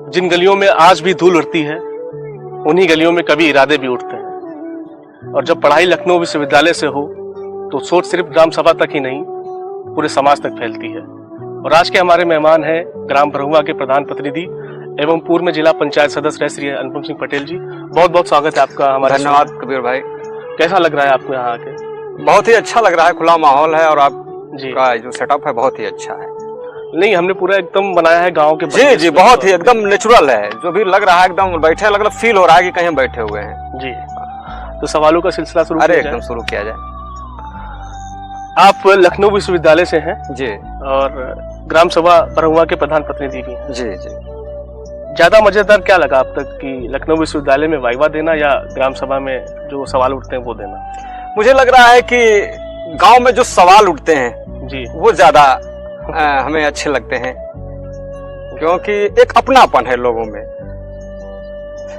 जिन गलियों में आज भी धूल उड़ती है, उन्हीं गलियों में कभी इरादे भी उठते हैं। और जब पढ़ाई लखनऊ विश्वविद्यालय से हो तो सोच सिर्फ ग्राम सभा तक ही नहीं, पूरे समाज तक फैलती है। और आज के हमारे मेहमान हैं ग्राम बरहुआ के प्रधान प्रतिनिधि एवं पूर्व में जिला पंचायत सदस्य रहे श्री अनुपम सिंह पटेल जी। बहुत बहुत स्वागत है आपका हमारे। धन्यवाद कबीर भाई। कैसा लग रहा है आपको यहाँ आके? बहुत ही अच्छा लग रहा है, खुला माहौल है और आप जी का जो सेटअप है बहुत ही अच्छा है। नहीं, हमने पूरा एकदम बनाया है गांव के जी जी, बहुत ही एकदम नेचुरल है, जो भी लग रहा है एकदम बैठे लग फील हो रहा है कि कहीं बैठे हुए हैं। जी, तो सवालों का सिलसिला शुरू अरे एकदम शुरू किया जाए। आप लखनऊ विश्वविद्यालय से हैं जी और ग्राम सभा बरहुआ के प्रधान प्रतिनिधि भी हैं। जी जी। ज्यादा मजेदार क्या लगा आप तक कि लखनऊ विश्वविद्यालय में वाइवा देना या ग्राम सभा में जो सवाल उठते हैं वो देना? मुझे लग रहा है कि गांव में जो सवाल उठते हैं जी वो ज्यादा हमें अच्छे लगते हैं, क्योंकि एक अपनापन है लोगों में।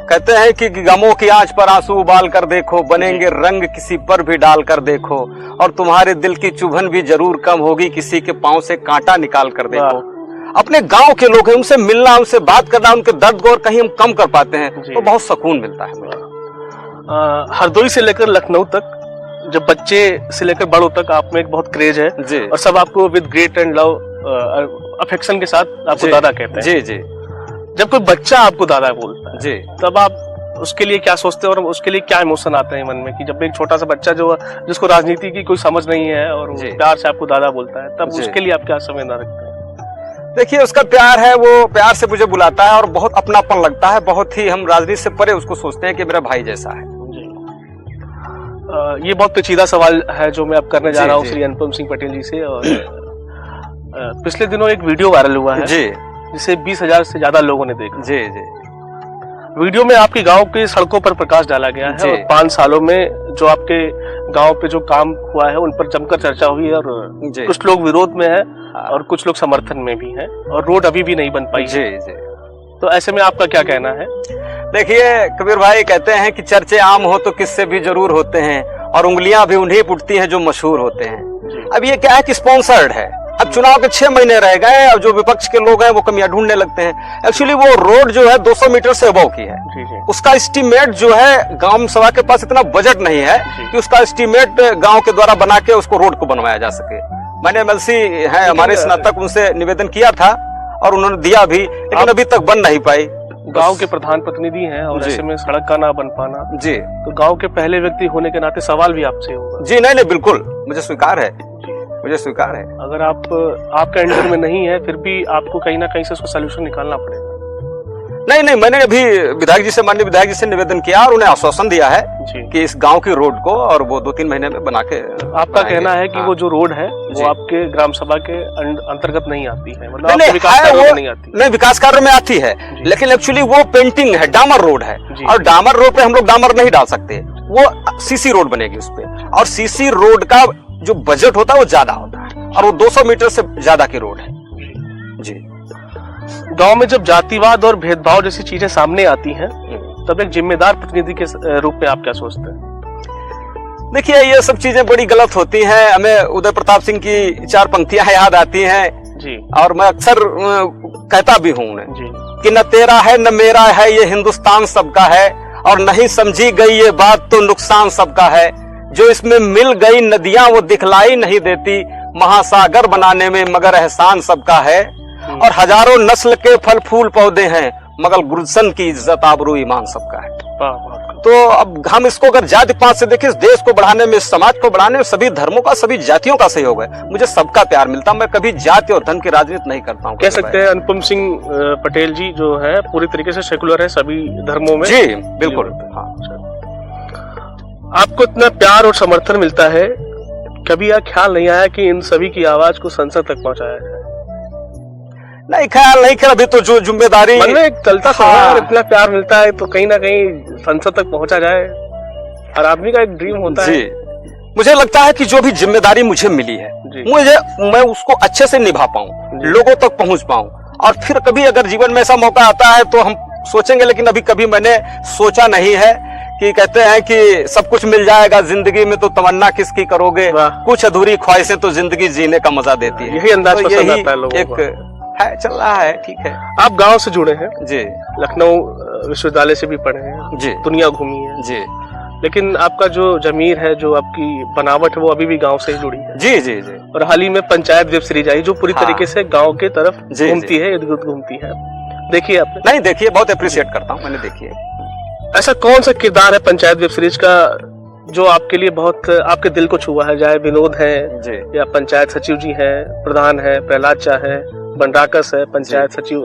कहते हैं कि गमों की आंच पर आंसू उबाल कर देखो, बनेंगे रंग किसी पर भी डाल कर देखो, और तुम्हारे दिल की चुभन भी जरूर कम होगी किसी के पांव से कांटा निकाल कर देखो। अपने गांव के लोग हैं, उनसे मिलना, उनसे बात करना, उनके दर्द को और कहीं हम कम कर पाते हैं तो बहुत सुकून मिलता है मुझे। हरदोई से लेकर लखनऊ तक, जब बच्चे से लेकर बड़ों तक आप में एक बहुत क्रेज है जी। और सब आपको with great and love affection के साथ आपको दादा कहते हैं। जी जी। जब कोई बच्चा आपको दादा बोलता है जी, तब आप उसके लिए क्या सोचते हैं और उसके लिए क्या इमोशन आते हैं मन में कि जब एक छोटा सा बच्चा जिसको राजनीति की कोई समझ नहीं है और प्यार से आपको दादा बोलता है, तब उसके लिए आप क्या संवेदना रखते हैं? देखिए, उसका प्यार है, वो प्यार से मुझे बुलाता है और बहुत अपनापन लगता है। बहुत ही हम राजनीति से परे उसको सोचते हैं कि मेरा भाई जैसा है। ये बहुत पेचीदा सवाल है जो मैं अब करने जा रहा हूँ श्री अनुपम सिंह पटेल जी से। और पिछले दिनों एक वीडियो वायरल हुआ है जी, जिसे 20,000 से ज्यादा लोगों ने देखा। जी जी। वीडियो में आपके गांव के सड़कों पर प्रकाश डाला गया है और 5 सालों में जो आपके गांव पे जो काम हुआ है उन पर जमकर चर्चा हुई और कुछ लोग विरोध में है और कुछ लोग समर्थन में भी हैं और रोड अभी भी नहीं बन पाई। जी जी। तो ऐसे में आपका क्या कहना है? देखिए कबीर भाई, कहते हैं कि चर्चे आम हो तो किससे भी जरूर होते हैं और उंगलियां भी उन्हीं पुटती हैं जो मशहूर होते हैं। अब ये क्या है कि स्पॉन्सर्ड है। अब चुनाव के 6 महीने रह गए और जो विपक्ष के लोग हैं वो कमियां ढूंढने लगते हैं। एक्चुअली वो रोड जो है 200 मीटर से अबव की है। उसका एस्टीमेट जो है, ग्राम सभा के पास इतना बजट नहीं है कि उसका एस्टीमेट गांव के द्वारा बना के उसको रोड को बनवाया जा सके। मैंने एमएलसी है हमारे स्नातक, उनसे निवेदन किया था और उन्होंने दिया भी, लेकिन अभी तक बन नहीं पाई। गांव के प्रधान प्रतिनिधि हैं और ऐसे में सड़क का ना बन पाना जी, तो गांव के पहले व्यक्ति होने के नाते सवाल भी आपसे होगा। जी नहीं, बिल्कुल मुझे स्वीकार है, मुझे स्वीकार है। अगर आपका अंडर में नहीं है फिर भी आपको कहीं ना कहीं से उसका सलूशन निकालना पड़ेगा। नहीं, मैंने अभी विधायक जी से, माननीय विधायक जी से निवेदन किया और उन्हें आश्वासन दिया है कि इस गांव की रोड को और वो 2-3 महीने में बना के। आपका कहना है कि वो जो रोड है वो आपके ग्राम सभा के अंतर्गत नहीं आती है, मतलब नहीं, विकास कार्य में नहीं आती? नहीं, विकास कार्य में आती है, लेकिन एक्चुअली वो पेंटिंग है, डामर रोड है और डामर रोड पे हम लोग डामर नहीं डाल सकते। वो सीसी रोड बनेगी उस पे, और सीसी रोड का जो बजट होता है वो ज्यादा होता है और वो 200 मीटर से ज्यादा की रोड है। जी। गांव में जब जातिवाद और भेदभाव जैसी चीजें सामने आती हैं तब एक जिम्मेदार प्रतिनिधि के रूप में आप क्या सोचते हैं? देखिए, ये सब चीजें बड़ी गलत होती हैं। हमें उदय प्रताप सिंह की 4 पंक्तियां याद आती हैं जी, और मैं अक्सर कहता भी हूं उन्हें कि न तेरा है न मेरा है, ये हिंदुस्तान सबका है, और नहीं समझी गई ये बात तो नुकसान सबका है। जो इसमें मिल गई नदियां वो दिखलाई नहीं देती, महासागर बनाने में मगर एहसान सबका है। और हजारों नस्ल के फल फूल पौधे हैं, मगर गुलशन की इज्जत आबरू ईमान सबका है। तो अब हम इसको अगर जाति पात से देखें, देश को बढ़ाने में, समाज को बढ़ाने में सभी धर्मों का, सभी जातियों का सहयोग है। मुझे सबका प्यार मिलता है। मैं कभी जाति और धर्म की राजनीति नहीं करता हूँ। कह सकते हैं अनुपम सिंह पटेल जी जो है पूरी तरीके से सेकुलर है सभी धर्मों में। जी बिल्कुल। आपको इतना प्यार और समर्थन मिलता है, कभी यह ख्याल नहीं आया कि इन सभी की आवाज को संसद तक पहुंचाया जाए? नहीं, ख्याल नहीं किया। अभी तो जो जिम्मेदारी मन में चलता था, इतना प्यार मिलता है तो कहीं ना कहीं संसद तक पहुंचा जाए, हर आदमी का एक ड्रीम होता है। मुझे लगता है कि जो भी जिम्मेदारी मुझे मिली है मैं उसको अच्छे से निभा पाऊं, लोगों तक पहुंच पाऊं, और फिर कभी अगर जीवन में ऐसा मौका आता है तो हम सोचेंगे। लेकिन अभी कभी मैंने सोचा नहीं है कि कहते हैं कि सब कुछ मिल जाएगा जिंदगी में तो तमन्ना किसकी करोगे, कुछ अधूरी ख्वाहिशें तो जिंदगी जीने का मजा देती है। यही अंदाज पसंद आता है लोगों को। है, चल रहा है, ठीक है। आप गांव से जुड़े हैं जी, लखनऊ विश्वविद्यालय से भी पढ़े हैं जी, दुनिया घूमी है जी, लेकिन आपका जो जमीर है, जो आपकी बनावट है, वो अभी भी गांव से ही जुड़ी है। जी, जी, जी। और हाल ही में पंचायत वेब सीरीज आई जो पूरी हाँ। तरीके से गांव के तरफ जी, घूमती जी। है, इर्द गिर्द घूमती है। देखिए आपने, नहीं देखिए, बहुत अप्रिशिएट करता हूँ, मैंने देखी है। ऐसा कौन सा किरदार है पंचायत वेब सीरीज का जो आपके लिए बहुत आपके दिल को छुआ है? चाहे विनोद है जी, या पंचायत सचिव जी है, प्रधान है, प्रहलाद चा है, बनराकस है, पंचायत सचिव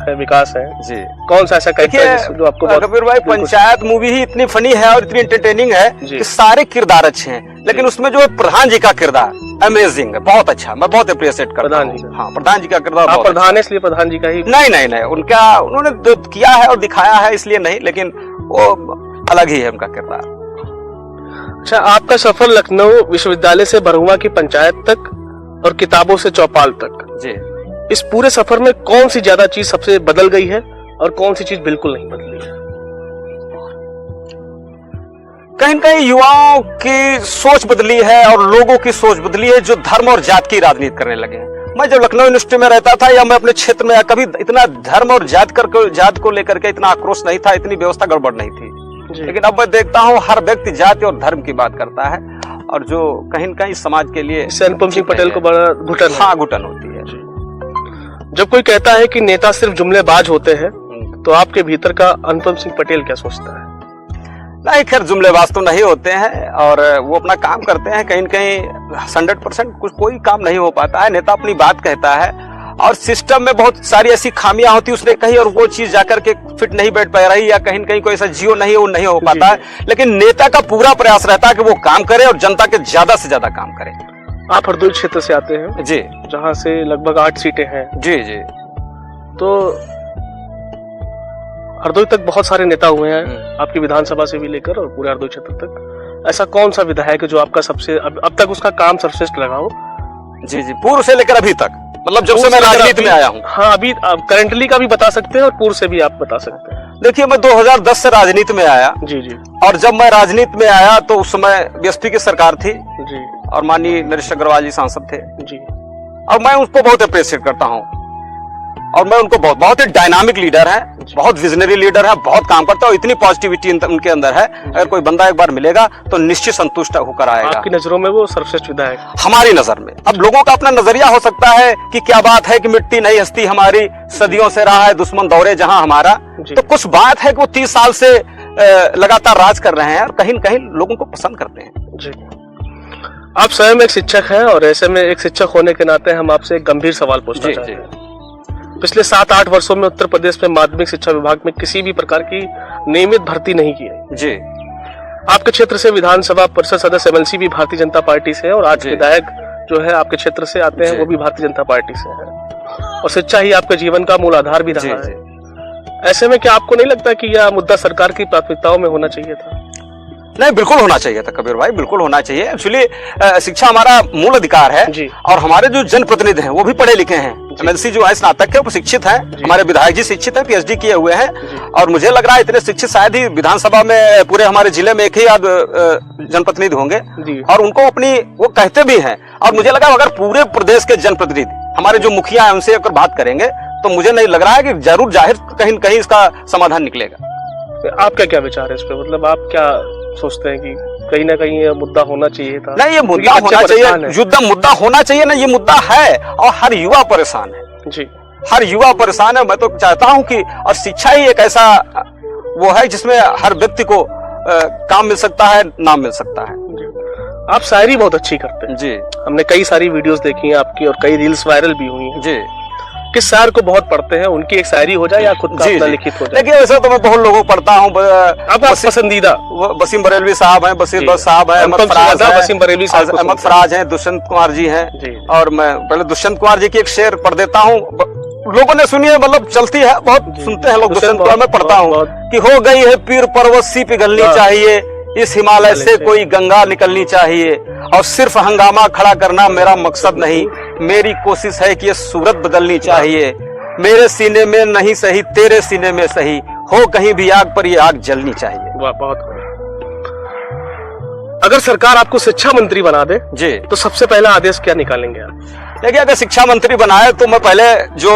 है, विकास है, जी। कौन सा ऐसा कैरेक्टर है जो आपको बहुत कबीर भाई, पंचायत मूवी ही इतनी फनी है और इतनी एंटरटेनिंग है कि सारे किरदार अच्छे हैं, लेकिन उसमें जो है प्रधान जी का किरदार अमेजिंग है, बहुत अच्छा, मैं बहुत अप्रिशिएट करता प्रधान हूँ। जी का। हाँ, प्रधान जी का किरदार आप बहुत प्रधान है इसलिए प्रधान जी का ही? नहीं नहीं नहीं, उन्होंने जो किया है और दिखाया है इसलिए नहीं, लेकिन वो अलग ही है उनका किरदार। अच्छा, आपका सफर लखनऊ विश्वविद्यालय से बरहुआ की पंचायत तक और किताबों से चौपाल तक, जी, इस पूरे सफर में कौन सी ज्यादा चीज सबसे बदल गई है और कौन सी चीज बिल्कुल नहीं बदली है? कहीं न कहीं युवाओं की सोच बदली है और लोगों की सोच बदली है जो धर्म और जात की राजनीति करने लगे हैं। मैं जब लखनऊ यूनिवर्सिटी में रहता था या मैं अपने क्षेत्र में, कभी इतना धर्म और जात को लेकर के इतना आक्रोश नहीं था, इतनी व्यवस्था गड़बड़ नहीं थी। लेकिन अब मैं देखता हूँ हर व्यक्ति जाति और धर्म की बात करता है, और जो कहीं न कहीं समाज के लिए अनुपम सिंह पटेल को बड़ा घुटन है। हाँ, घुटन होती है। जब कोई कहता है कि नेता सिर्फ जुमलेबाज होते हैं, तो आपके भीतर का अनुपम सिंह पटेल क्या सोचता है? नहीं, खैर जुमलेबाज तो नहीं होते हैं और वो अपना काम करते हैं। कहीं न कहीं 100% कुछ कोई काम नहीं हो पाता है। नेता अपनी बात कहता है और सिस्टम में बहुत सारी ऐसी खामियां होती है उसने कही, और वो चीज जाकर के फिट नहीं बैठ पा रही, या कहीं न कहीं कोई ऐसा जियो नहीं है, वो नहीं हो पाता है। लेकिन नेता का पूरा प्रयास रहता है कि वो काम करे और जनता के ज्यादा से ज्यादा काम करे। आप हरदोई क्षेत्र से आते हैं जी, जहां से लगभग 8 सीटें हैं। जी, जी। तो हरदोई तक बहुत सारे नेता हुए हैं, आपकी विधानसभा से भी लेकर और पूरे हरदोई क्षेत्र तक। ऐसा कौन सा विधायक है जो आपका सबसे अब तक उसका काम सर्वश्रेष्ठ लगा हो? जी, जी, पूर्व से लेकर अभी तक, मतलब जब से मैं राजनीति में आया हूँ। हाँ, अभी करंटली का भी बता सकते हैं और पूर्व से भी आप बता सकते हैं। देखिए, मैं 2010 से राजनीति में आया। जी, जी। और जब मैं राजनीति में आया तो उस समय बीएसपी की सरकार थी जी, और माननीय नरेश अग्रवाल जी सांसद थे, जी। और मैं उसको बहुत अप्रिशिएट करता हूँ। और मैं उनको बहुत ही डायनामिक लीडर है, बहुत विजनरी लीडर है, बहुत काम करता है और इतनी पॉजिटिविटी उनके अंदर है। अगर कोई बंदा एक बार मिलेगा तो निश्चित संतुष्ट होकर आएगा। आपकी नजरों में वो सर्वश्रेष्ठ विधायक? हमारी नजर में। अब लोगों का अपना नजरिया हो सकता है कि क्या बात है कि मिट्टी नहीं हस्ती हमारी, सदियों से रहा है दुश्मन दौरे जहां हमारा। तो कुछ बात है कि वो 30 साल से लगातार राज कर रहे हैं और कहीं न कहीं लोगों को पसंद करते हैं। जी। आप स्वयं एक शिक्षक हैं और ऐसे में एक शिक्षक होने के नाते हम आपसे एक गंभीर सवाल पूछना चाहते हैं। पिछले 7-8 वर्षों में उत्तर प्रदेश में माध्यमिक शिक्षा विभाग में किसी भी प्रकार की नियमित भर्ती नहीं की है। जी। आपके क्षेत्र से विधानसभा परिषद सदस्य एमएलसी भी भारतीय जनता पार्टी से है और आज विधायक जो है आपके क्षेत्र से आते हैं वो भी भारतीय जनता पार्टी से है, और शिक्षा ही आपके जीवन का मूल आधार भी रहा है। ऐसे में क्या आपको नहीं लगता कि यह मुद्दा सरकार की प्राथमिकताओं में होना चाहिए था? नहीं, बिल्कुल होना चाहिए था कबीर भाई, बिल्कुल होना चाहिए। एक्चुअली शिक्षा हमारा मूल अधिकार है और हमारे जो जनप्रतिनिधि हैं वो भी पढ़े लिखे हैं। एमएलसी जो है स्नातक है, वो शिक्षित हैं, हमारे विधायक जी शिक्षित हैं, पीएचडी किए हुए हैं, और मुझे लग रहा है इतने शिक्षित शायद ही विधानसभा में पूरे हमारे जिले में एक ही जनप्रतिनिधि होंगे, और उनको अपनी वो कहते भी हैं। और मुझे लगा अगर पूरे प्रदेश के जनप्रतिनिधि हमारे जो मुखिया है उनसे अगर बात करेंगे तो मुझे नहीं लग रहा है कि जरूर जाहिर कहीं न कहीं इसका समाधान निकलेगा। आपका क्या विचार है इस पे? मतलब आप क्या सोचते हैं कि कहीं ना कहीं ये मुद्दा होना चाहिए था? नहीं, ये मुद्दा होना चाहिए, मुद्दा होना चाहिए ना, ये मुद्दा है और हर युवा परेशान है जी, हर युवा परेशान है। मैं तो चाहता हूं कि, और शिक्षा ही एक ऐसा वो है जिसमें हर व्यक्ति को काम मिल सकता है, नाम मिल सकता है। आप शायरी बहुत अच्छी करते हैं जी, हमने कई सारी वीडियोस देखी हैं आपकी और कई रील्स वायरल भी हुई हैं जी। किस शायर को बहुत पढ़ते हैं? उनकी एक शायरी हो जाए या खुद का अपना लिखित हो जाए? देखिए, वैसे तो मैं बहुत लोगों को पढ़ता हूँ। आपका पसंदीदा वसीम बरेलवी साहब हैं, बशीर बस साहब हैं, अहमद फराज हैं, दुष्यंत कुमार जी हैं, और मैं पहले दुष्यंत कुमार जी की एक शेर पढ़ देता हूँ। लोगों ने सुनी है, मतलब चलती है, बहुत सुनते हैं लोग। दुष्यंत कुमार मैं पढ़ता हूँ कि हो गई है पीर पर्वत सी पिघलनी चाहिए, इस हिमालय से कोई गंगा निकलनी चाहिए, और सिर्फ हंगामा खड़ा करना मेरा मकसद नहीं, मेरी कोशिश है कि ये सूरत बदलनी चाहिए। मेरे सीने में नहीं सही, तेरे सीने में सही, हो कहीं भी आग पर ये आग जलनी चाहिए। वाह, बहुत। अगर सरकार आपको शिक्षा मंत्री बना दे जी, तो सबसे पहला आदेश क्या निकालेंगे आप? देखिए, अगर शिक्षा मंत्री बनाए तो मैं पहले जो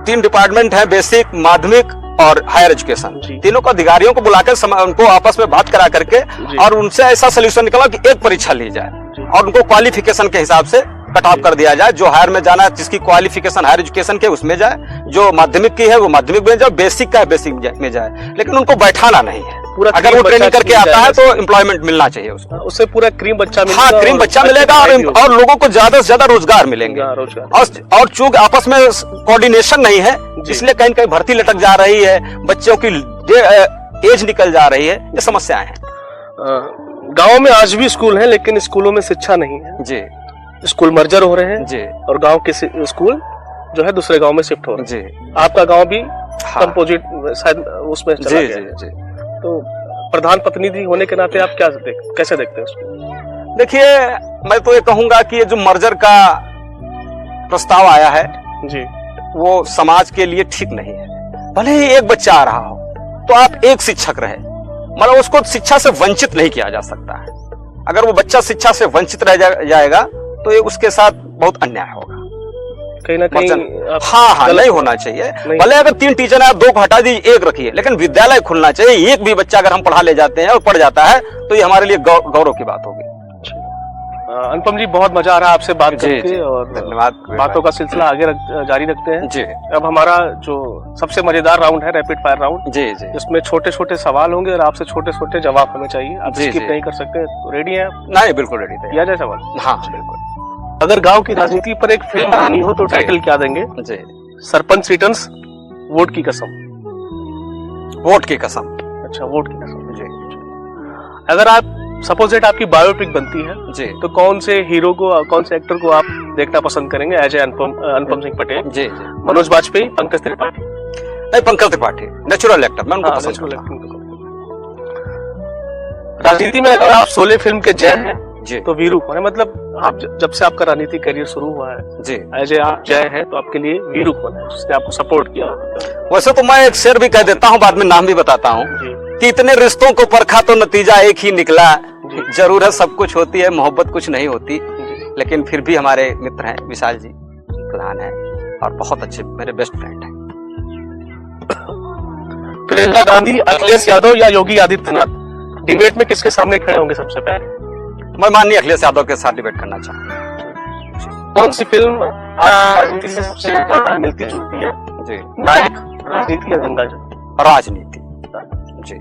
3 डिपार्टमेंट है, बेसिक, माध्यमिक और हायर एजुकेशन। जी। तीनों को अधिकारियों को बुलाकर उनको आपस में बात करा करके और उनसे ऐसा सोल्यूशन निकला कि एक परीक्षा ली जाए और उनको क्वालिफिकेशन के हिसाब से कट ऑफ कर दिया जाए। जो हायर में जाना है, जिसकी क्वालिफिकेशन हायर एजुकेशन के उसमें जाए, जो माध्यमिक की है वो माध्यमिक में जाए, बेसिक का है बेसिक में जाए, लेकिन उनको बैठाना नहीं है। पूरा अगर वो ट्रेनिंग करके आता है तो एम्प्लॉयमेंट मिलना चाहिए उसको। उससे पूरा क्रीम बच्चा मिलेगा। हाँ, क्रीम बच्चा मिलेगा और लोगों को ज्यादा से ज्यादा रोजगार मिलेंगे। और चूंकि आपस में कोऑर्डिनेशन नहीं है, इसलिए कहीं कहीं भर्ती लटक जा रही है, बच्चों की एज निकल जा रही है, ये समस्याएं हैं। गांव में आज भी स्कूल हैं, लेकिन स्कूलों में शिक्षा नहीं है जी। स्कूल मर्जर हो रहे हैं जी। और गांव के स्कूल जो है दूसरे गांव में शिफ्ट हो रहे हैं। जी। आपका गांव भी हाँ। कंपोजिट शायद उसमें चला जी, गया जी, है। जी। तो प्रधान प्रतिनिधि होने के नाते आप कैसे देखते हैं उसको? देखिए, मैं तो ये कहूंगा कि ये जो मर्जर का प्रस्ताव आया है जी, वो समाज के लिए ठीक नहीं है। भले ही एक बच्चा आ रहा हो तो आप एक शिक्षक रहे, मतलब उसको शिक्षा से वंचित नहीं किया जा सकता है। अगर वो बच्चा शिक्षा से वंचित रह जाएगा तो ये उसके साथ बहुत अन्याय होगा। कहीं ना कहीं हाँ, नहीं होना चाहिए। भले अगर 3 टीचर है, 2 को हटा दीजिए, 1 रखिए, लेकिन विद्यालय खुलना चाहिए। एक भी बच्चा अगर हम पढ़ा ले जाते हैं और पढ़ जाता है तो ये हमारे लिए गौरव की बात होगी। अनुपम जी, बहुत मजा आ रहा है आपसे बात करके और धन्यवाद। बातों का सिलसिला आगे जारी रखते हैं जी। अब हमारा जो सबसे मजेदार राउंड है रैपिड फायर राउंड। जी जी। इसमें छोटे छोटे सवाल होंगे और आपसे छोटे छोटे जवाब हमें चाहिए। आप जी, स्किप जी। नहीं कर सकते। तो रेडी हैं? नहीं, बिल्कुल रेडी थे। किया जाए सवाल? हाँ, बिल्कुल। अगर गांव की राजनीति पर एक फिल्म बनानी हो तो टाइटल क्या देंगे? जी। सरपंच रिटर्न्स, वोट की कसम। वोट की कसम। अच्छा, वोट की कसम। जी। अगर आप सपोज दैट आपकी बायोपिक बनती है जी। तो कौन से हीरो को, कौन से एक्टर को आप देखना पसंद करेंगे एज ए अनुपम सिंह पटेल? जी जी। मनोज वाजपेयी, पंकज त्रिपाठी? नहीं, पंकज त्रिपाठी नेचुरल एक्टर, मैं उनको पसंद करता हूं। राजनीति में अगर आप शोले फिल्म के जय हैं जी। तो वीरू कौन है? मतलब आप जब से आपका राजनीतिक करियर शुरू हुआ है जी, एज ए आप जय है तो आपके लिए वीरू कौन है जिसने आपको सपोर्ट किया? वैसे तो मैं एक शेर भी कह देता हूँ, बाद में नाम भी बताता हूँ कि इतने रिश्तों को परखा तो नतीजा एक ही निकला। जरूरत सब कुछ होती है, मोहब्बत कुछ नहीं होती, लेकिन फिर भी हमारे मित्र हैं, विशाल जी प्रधान है और बहुत अच्छे मेरे बेस्ट फ्रेंड हैं। प्रियंका गांधी, अखिलेश यादव या योगी आदित्यनाथ डिबेट में किसके सामने खड़े होंगे सबसे पहले? मैं माननीय अखिलेश यादव के साथ डिबेट करना चाहूंगा। कौन सी फिल्म राजनीति से सबसे ज्यादा मिलती जुलती है? जी। नायक, राजनीति या गंगाजल? राजनीति। जी।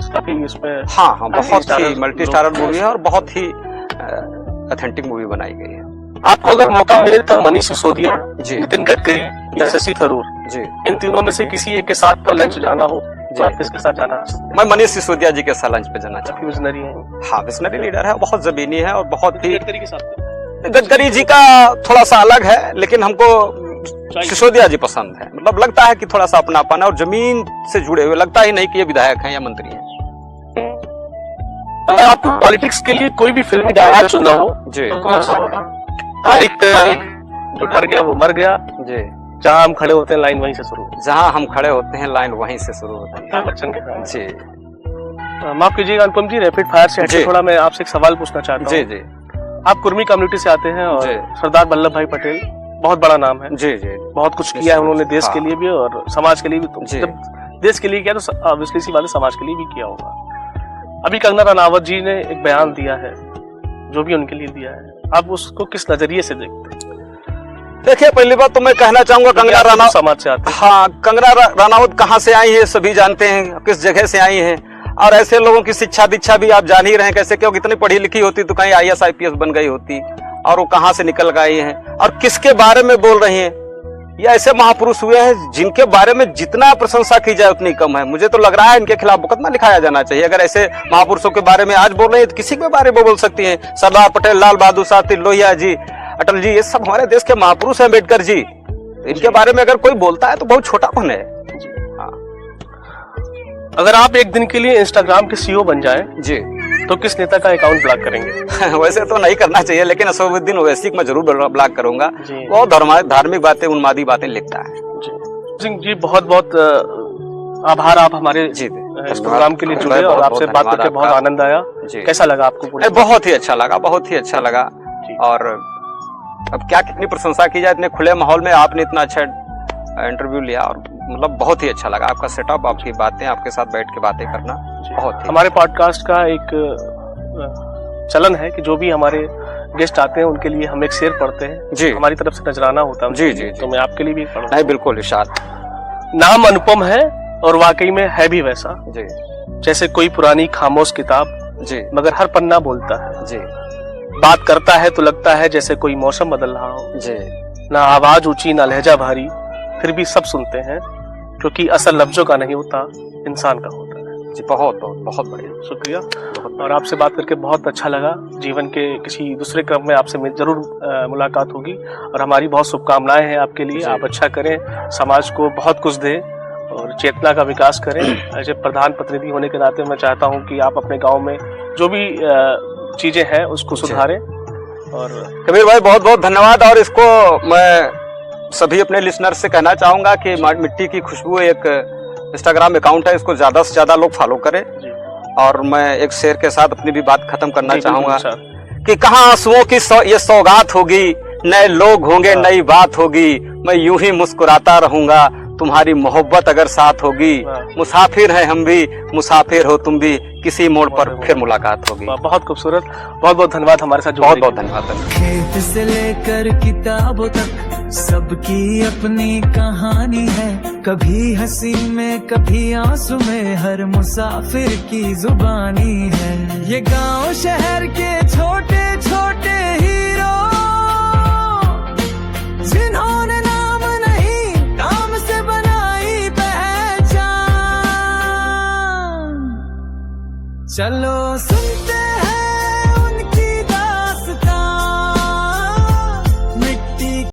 काफी इसमें हाँ हाँ, बहुत ही मल्टी स्टारर मूवी है और बहुत ही ऑथेंटिक मूवी बनाई गई है। आपको अगर मौका मिले तो मनीष सिसोदिया, जी। नितिन गडकरी या शशि थरूर, जी, इन तीनों में से किसी एक के साथ पर लंच जाना हो तो आप किसके साथ जाना? मैं मनीष सिसोदिया जी के साथ लंच पे जाना चाहूंगा। विजनरी है। हाँ, विजनरी लीडर है, बहुत जमीनी है और बहुत ही। गडकरी के साथ? गडकरी जी का थोड़ा सा अलग है, लेकिन हमको सिसोदिया जी पसंद है। मतलब लगता है कि थोड़ा सा अपनापन है और जमीन से जुड़े हुए, लगता ही नहीं कि ये विधायक हैं या मंत्री हैं। अगर आपको पॉलिटिक्स के लिए कोई भी फिल्मी डायलॉग सुनना हो जी, तो कौन सा होगा? तारीख पे तारीख, जो डर गया वो मर गया, जी, जहाँ हम खड़े होते हैं लाइन वहीं से शुरू, जहाँ हम खड़े होते हैं लाइन वहीं से शुरू होती है। अमिताभ बच्चन के साथ। जी। माफ कीजिएगा अनुपम जी, रैपिड फायर से हटके थोड़ा मैं आपसे एक सवाल पूछना चाहता हूँ। जी जी। आप कुर्मी कम्युनिटी से आते हैं और जी। सरदार वल्लभ भाई पटेल बहुत बड़ा नाम है। जी जी। बहुत कुछ किया है उन्होंने देश हाँ। के लिए भी और समाज के लिए भी। तो जी। जब देश के लिए किया तो ऑब्वियसली सी बात है समाज के लिए भी किया होगा। अभी कंगना रनावत जी ने एक बयान दिया है, जो भी उनके लिए दिया है, आप उसको किस नजरिए से देखते हैं? देखिए, पहली बात तो मैं कहना चाहूंगा, कंगना रनावत समाज से आते हैं। हाँ, कंगना रनावत कहाँ से आई है सभी जानते हैं, किस जगह से आई हैं। और ऐसे लोगों की शिक्षा दीक्षा भी आप जान ही रहे हैं कैसे, क्योंकि इतनी पढ़ी लिखी होती तो कहीं IAS IPS बन गई होती, और वो कहाँ से निकल गई हैं और किसके बारे में बोल रही हैं। ये ऐसे महापुरुष हुए हैं जिनके बारे में जितना प्रशंसा की जाए उतनी कम है। मुझे तो लग रहा है इनके खिलाफ मुकदमा लिखाया जाना चाहिए। अगर ऐसे महापुरुषों के बारे में आज बोल रहे हैं तो किसी के बारे में बोल सकती हैं। सरदार पटेल, लाल बहादुर शास्त्री, लोहिया जी, अटल जी, ये सब हमारे देश के महापुरुष हैं। अम्बेडकर जी, इनके बारे में अगर कोई बोलता है तो बहुत छोटापन है। अगर आप एक दिन के लिए इंस्टाग्राम के CEO बन जाएं जी, तो किस नेता का अकाउंट ब्लॉक करेंगे? वैसे तो नहीं करना चाहिए, लेकिन असदुद्दीन ओवैसी को मैं जरूर ब्लॉक करूंगा। जी। वो धार्मिक बातें, उन्मादी बातें लिखता है। सिंह जी, बहुत बहुत आभार, आप हमारे जी इस प्रोग्राम के लिए जुड़े और आपसे बात करके बहुत आनंद आया। कैसा लगा आपको? बहुत ही अच्छा लगा, बहुत ही अच्छा लगा। और अब क्या कितनी प्रशंसा की जाए, इतने खुले माहौल में आपने इतना अच्छा इंटरव्यू लिया और मतलब बहुत ही अच्छा लगा आपका सेटअप, आपकी बातें, आपके साथ बैठ के बातें करना बहुत ही। हमारे पॉडकास्ट का एक चलन है कि जो भी हमारे गेस्ट आते हैं उनके लिए हम एक शेर पढ़ते हैं जी, हमारी तरफ से नजराना होता है जी जी तो मैं आपके लिए भी पढ़ूंगा। नहीं बिल्कुल इरशाद। नाम अनुपम है और वाकई में है भी वैसा, जी जैसे कोई पुरानी खामोश किताब, जी मगर हर पन्ना बोलता है। जी बात करता है तो लगता है जैसे कोई मौसम बदल रहा हो। जी ना आवाज ऊंची ना लहजा भारी, फिर भी सब सुनते हैं, क्योंकि असल लफ्जों का नहीं होता, इंसान का होता है। जी बहुत बहुत बहुत बढ़िया, शुक्रिया। और आपसे बात करके बहुत अच्छा लगा। जीवन के किसी दूसरे क्रम में आपसे जरूर मुलाकात होगी और हमारी बहुत शुभकामनाएं हैं आपके लिए। आप अच्छा करें, समाज को बहुत कुछ दें और चेतना का विकास करें। ऐसे प्रधान प्रतिनिधि होने के नाते मैं चाहता हूं कि आप अपने गांव में जो भी चीजें हैं उसको सुधारें। और कबीर भाई बहुत बहुत धन्यवाद। और इसको मैं सभी अपने लिसनर से कहना चाहूंगा कि मिट्टी की खुशबू एक इंस्टाग्राम अकाउंट है, इसको ज्यादा से ज्यादा लोग फॉलो करें। और मैं एक शेर के साथ अपनी भी बात खत्म करना चाहूंगा कि कहाँ आंसुओं की ये सौगात होगी, नए लोग होंगे, नई बात होगी, मैं यूं ही मुस्कुराता रहूंगा, तुम्हारी मोहब्बत अगर साथ होगी। मुसाफिर है हम भी, मुसाफिर हो तुम भी, किसी मोड़ पर फिर मुलाकात होगी। बहुत खूबसूरत, बहुत बहुत धन्यवाद हमारे साथ, बहुत बहुत धन्यवाद। खेत से लेकर किताबों तक सबकी अपनी कहानी है, कभी हंसी में कभी आंसू में, हर मुसाफिर की जुबानी है। ये गांव शहर के छोटे छोटे हीरो, जिन्होंने नाम नहीं काम से बनाई पहचान। चलो सुन